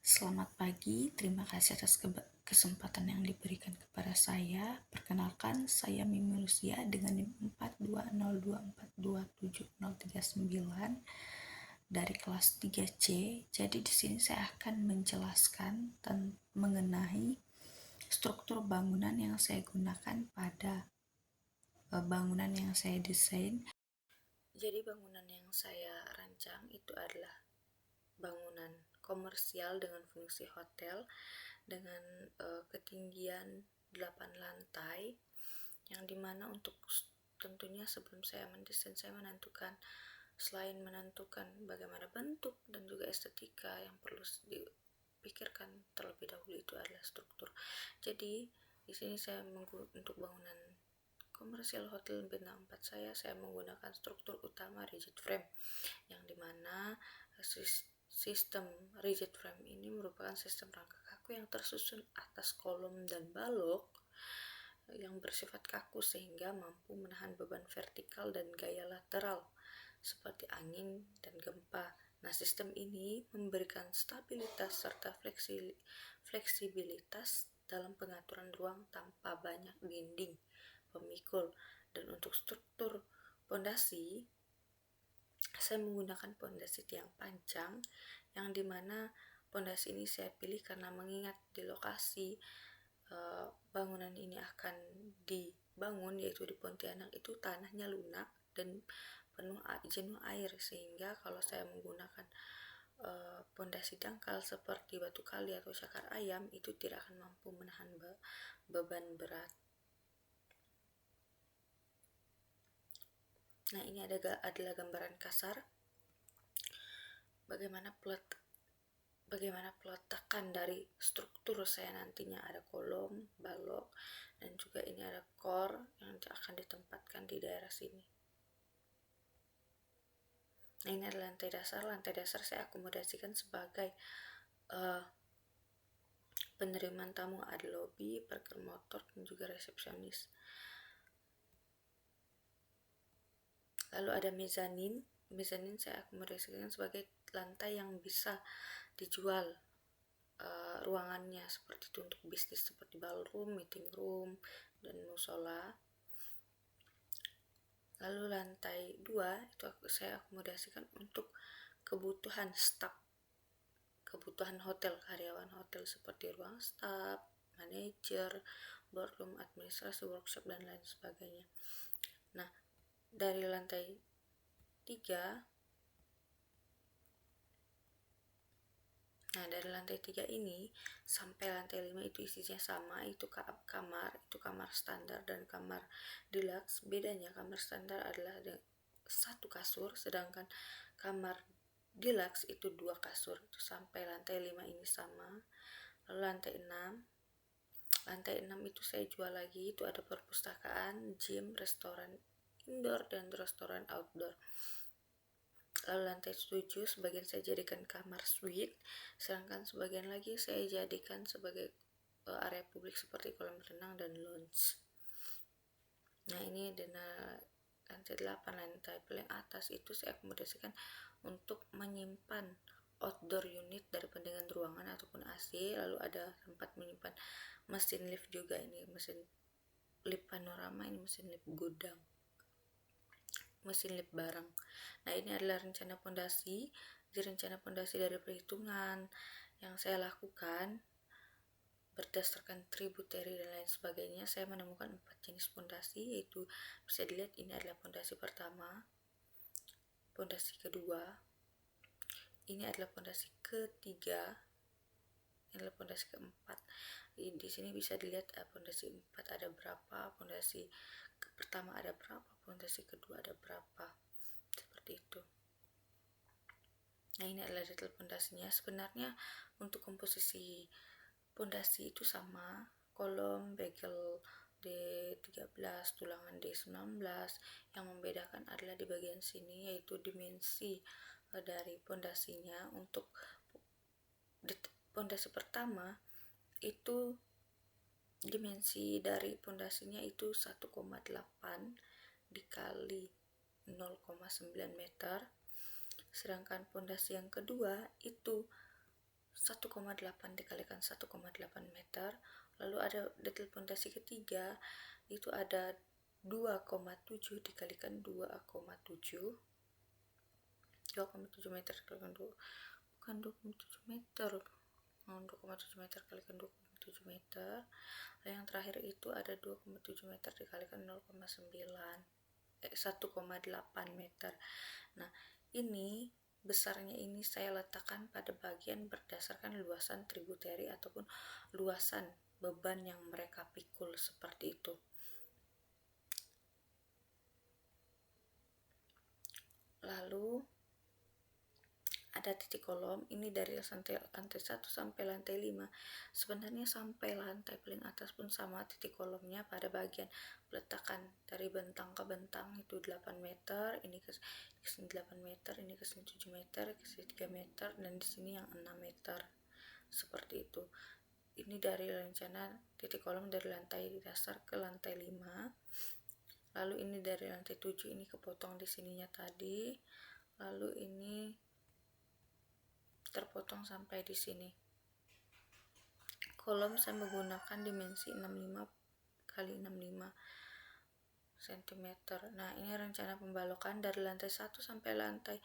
Selamat pagi, terima kasih atas kesempatan yang diberikan kepada saya. Perkenalkan, saya Mimi Lucia dengan NIM 4202427039 dari kelas 3C. Jadi di sini saya akan menjelaskan mengenai struktur bangunan yang saya gunakan pada bangunan yang saya desain. Jadi bangunan yang saya rancang itu adalah bangunan komersial dengan fungsi hotel dengan ketinggian 8 lantai, yang dimana untuk tentunya sebelum saya mendesain, saya selain menentukan bagaimana bentuk dan juga estetika, yang perlu dipikirkan terlebih dahulu itu adalah struktur. Jadi di sini saya untuk bangunan komersial hotel bintang 4 saya menggunakan struktur utama rigid frame, yang dimana sistem rigid frame ini merupakan sistem rangka kaku yang tersusun atas kolom dan balok yang bersifat kaku sehingga mampu menahan beban vertikal dan gaya lateral seperti angin dan gempa. Nah, sistem ini memberikan stabilitas serta fleksibilitas dalam pengaturan ruang tanpa banyak dinding pemikul. Dan untuk struktur pondasi, saya menggunakan pondasi tiang panjang, yang dimana pondasi ini saya pilih karena mengingat di lokasi bangunan ini akan dibangun, yaitu di Pontianak, itu tanahnya lunak dan penuh jenuh air, sehingga kalau saya menggunakan pondasi dangkal seperti batu kali atau cakar ayam, itu tidak akan mampu menahan beban berat. Nah, ini adalah gambaran kasar bagaimana peletakan dari struktur saya nantinya. Ada kolom, balok, dan juga ini ada core yang akan ditempatkan di daerah sini. Nah, ini adalah lantai dasar. Lantai dasar saya akomodasikan sebagai penerimaan tamu, ada lobby, parkir motor, dan juga resepsionis. Lalu ada mezanin. Mezanin saya akomodasikan sebagai lantai yang bisa dijual ruangannya, seperti itu untuk bisnis seperti ballroom, meeting room, dan musola. Lalu lantai 2 itu saya akomodasikan untuk kebutuhan staf, kebutuhan hotel, karyawan hotel seperti ruang staf, manajer, boardroom, administrasi, workshop, dan lain sebagainya. Nah, dari lantai 3 ini sampai lantai 5 itu isinya sama, itu kamar standar dan kamar deluxe. Bedanya kamar standar adalah satu kasur, sedangkan kamar deluxe itu 2 kasur. Itu sampai lantai 5 ini sama. Lalu lantai 6 itu saya jual lagi, itu ada perpustakaan, gym, restoran indoor, dan restoran outdoor. Lalu lantai 7 sebagian saya jadikan kamar suite, sedangkan sebagian lagi saya jadikan sebagai area publik seperti kolam renang dan lounge. Nah, ini lantai 8, lantai paling atas itu saya akomodasikan untuk menyimpan outdoor unit dari pendingin ruangan ataupun AC. Lalu ada tempat menyimpan mesin lift juga, ini mesin lift panorama, ini mesin lift gudang, mesin lift barang. Nah, ini adalah rencana pondasi. Di rencana pondasi dari perhitungan yang saya lakukan berdasarkan tributary dan lain sebagainya, saya menemukan 4 jenis pondasi, yaitu bisa dilihat ini adalah pondasi pertama, pondasi kedua, ini adalah pondasi ketiga, ini adalah pondasi keempat. Di sini bisa dilihat pondasi 4 ada berapa, pondasi pertama ada berapa, pondasi kedua ada berapa, seperti itu. Nah, ini adalah detail pondasinya. Sebenarnya untuk komposisi pondasi itu sama, kolom, bagel D13, tulangan D19. Yang membedakan adalah di bagian sini, yaitu dimensi dari pondasinya. Untuk pondasi pertama itu dimensi dari pondasinya itu 1,8 dikali 0,9 meter. Sedangkan pondasi yang kedua itu 1,8 dikalikan 1,8 meter. Lalu ada detail pondasi ketiga, itu ada 2,7 dikalikan 2,7 meter kalikan 2, bukan 2,7 meter, 2,7 meter kalikan 2,7 meter. Lalu yang terakhir itu ada 2,7 meter dikalikan 1,8 meter. Nah, ini besarnya ini saya letakkan pada bagian berdasarkan luasan tributary ataupun luasan beban yang mereka pikul, seperti itu. Lalu ada titik kolom, ini dari lantai 1 sampai lantai 5. Sebenarnya sampai lantai paling atas pun sama titik kolomnya pada bagian peletakan dari bentang ke bentang itu 8 meter, ini ke sini 8 meter, ini ke sini 7 meter, ke sini 3 meter, dan di sini yang 6 meter. Seperti itu. Ini dari rencana titik kolom dari lantai dasar ke lantai 5. Lalu ini dari lantai 7, ini kepotong di sininya tadi. Lalu ini terpotong sampai di sini. Kolom saya menggunakan dimensi 65 kali 65 cm. Nah, ini rencana pembalokan dari lantai 1 sampai lantai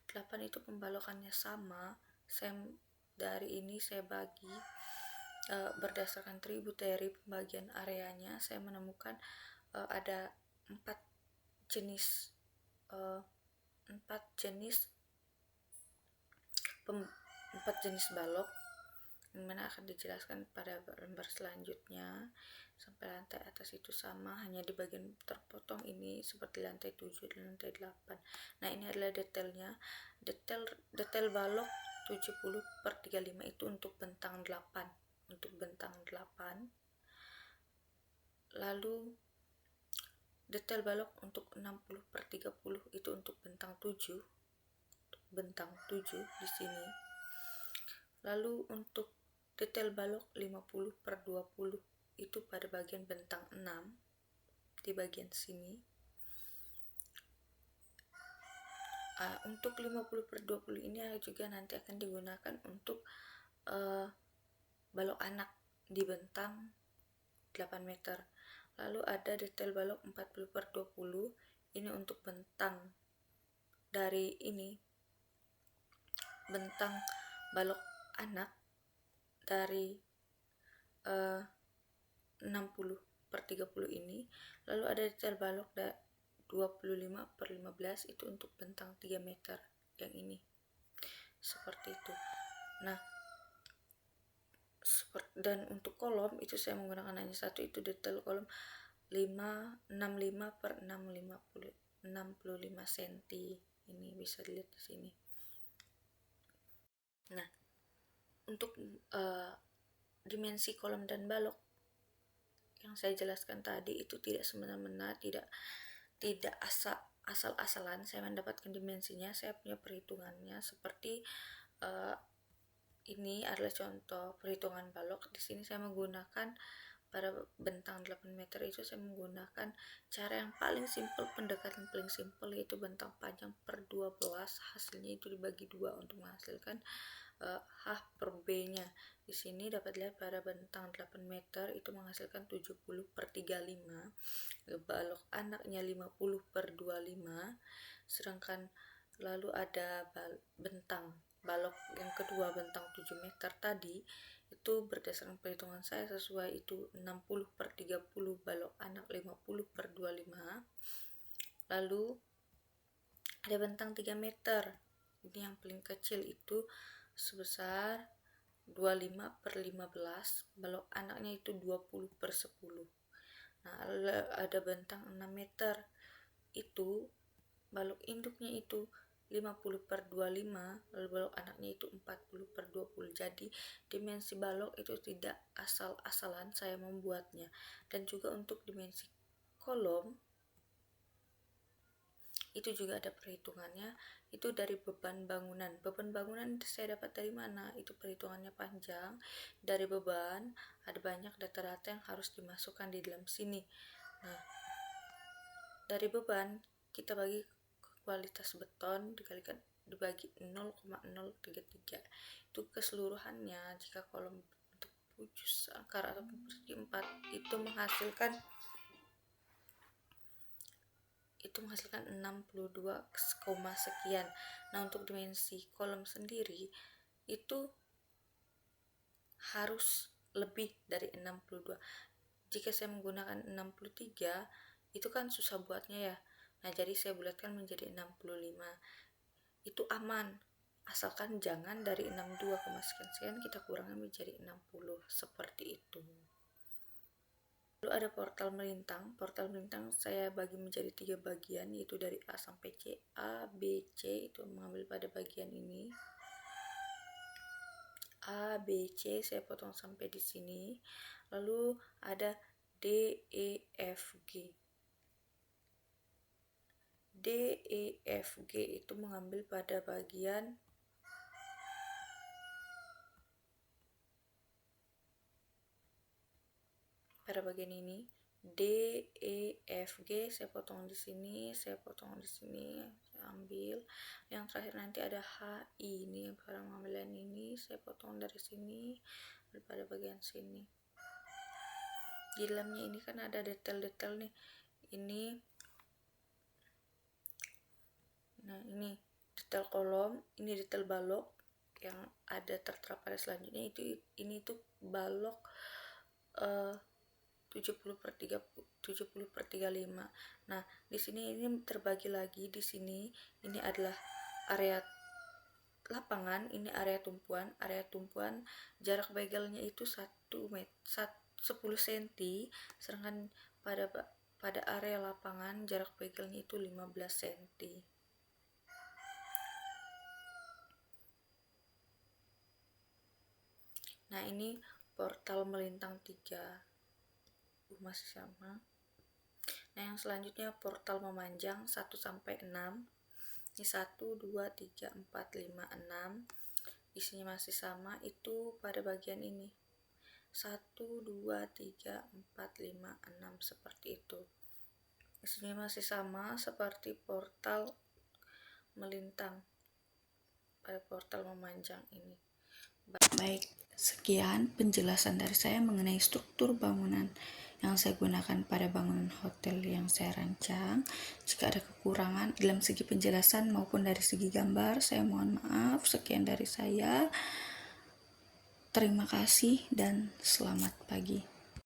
8 itu pembalokannya sama. Dari ini saya bagi berdasarkan tributary pembagian areanya. Saya menemukan ada 4 jenis balok, yang mana akan dijelaskan pada lembar selanjutnya. Sampai lantai atas itu sama, hanya di bagian terpotong ini seperti lantai 7 dan lantai 8. Nah, ini adalah detailnya. Detail balok 70/35 itu untuk bentang 8. Lalu detail balok untuk 60/30 itu untuk bentang 7 di sini. Lalu untuk detail balok 50/20 itu pada bagian bentang 6 di bagian sini. Untuk 50/20 ini juga nanti akan digunakan untuk balok anak di bentang 8 meter. Lalu ada detail balok 40/20, ini untuk bentang dari ini, bentang balok anak dari 60/30 ini. Lalu ada detail balok 25/15 itu untuk bentang 3 meter yang ini, seperti itu. Nah, dan untuk kolom itu saya menggunakan hanya satu, itu detail kolom 65 cm. Ini bisa dilihat di sini. Nah, untuk dimensi kolom dan balok yang saya jelaskan tadi itu tidak semena-mena, tidak asal-asalan saya mendapatkan dimensinya. Saya punya perhitungannya. Seperti ini adalah contoh perhitungan balok. Di sini saya menggunakan pada bentang 8 meter itu saya menggunakan cara yang paling simpel, pendekatan paling simpel, yaitu bentang panjang per 12. Hasilnya itu dibagi 2 untuk menghasilkan H per B nya. Di sini dapat lihat pada bentang 8 meter itu menghasilkan 70/35, balok anaknya 50/25. Sedangkan lalu ada bentang balok yang kedua, bentang 7 meter tadi, itu berdasarkan perhitungan saya sesuai itu 60/30, balok anak 50/25. Lalu ada bentang 3 meter, ini yang paling kecil, itu sebesar 25/15, balok anaknya itu 20/10. Nah, ada bentang 6 meter, itu balok induknya itu 50/25, lalu balok anaknya itu 40/20. Jadi dimensi balok itu tidak asal-asalan saya membuatnya. Dan juga untuk dimensi kolom itu juga ada perhitungannya, itu dari beban bangunan. Beban bangunan saya dapat dari mana? Itu perhitungannya panjang. Dari beban ada banyak data-data yang harus dimasukkan di dalam sini. Nah, dari beban kita bagi kualitas beton dibagi 0,033. Itu keseluruhannya jika kolom bentuk pujus akar atau persegi 4 itu menghasilkan 62, sekian. Nah, untuk dimensi kolom sendiri itu harus lebih dari 62. Jika saya menggunakan 63 itu kan susah buatnya ya. Nah, jadi saya bulatkan menjadi 65. Itu aman, asalkan jangan dari 62, sekian kita kurangnya menjadi 60, seperti itu. Lalu ada portal melintang. Portal melintang saya bagi menjadi 3 bagian, yaitu dari A sampai C. A, B, C itu mengambil pada bagian ini. A, B, C saya potong sampai di sini. Lalu ada D, E, F, G. D, E, F, G itu mengambil pada bagian ini. D, E, F, G saya potong di sini, saya potong di sini, saya ambil. Yang terakhir nanti ada H, I, ini pada pengambilan ini saya potong dari sini pada bagian sini. Di dalamnya ini kan ada detail-detail nih. Ini ini detail kolom, ini detail balok yang ada tertera pada selanjutnya. Ini tuh balok 70/35. Nah, di sini ini terbagi lagi. Di sini ini adalah area lapangan, ini area tumpuan. Area tumpuan jarak begelnya itu 10 cm, sedangkan pada area lapangan jarak begelnya itu 15 cm. Nah, ini portal melintang 3 masih sama. Nah, yang selanjutnya portal memanjang 1 sampai 6. Ini 1 2 3 4 5 6. Isinya masih sama, itu pada bagian ini. 1 2 3 4 5 6 seperti itu. Isinya masih sama seperti portal melintang pada portal memanjang ini. Baik, sekian penjelasan dari saya mengenai struktur bangunan yang saya gunakan pada bangunan hotel yang saya rancang. Jika ada kekurangan dalam segi penjelasan maupun dari segi gambar, saya mohon maaf. Sekian dari saya. Terima kasih dan selamat pagi.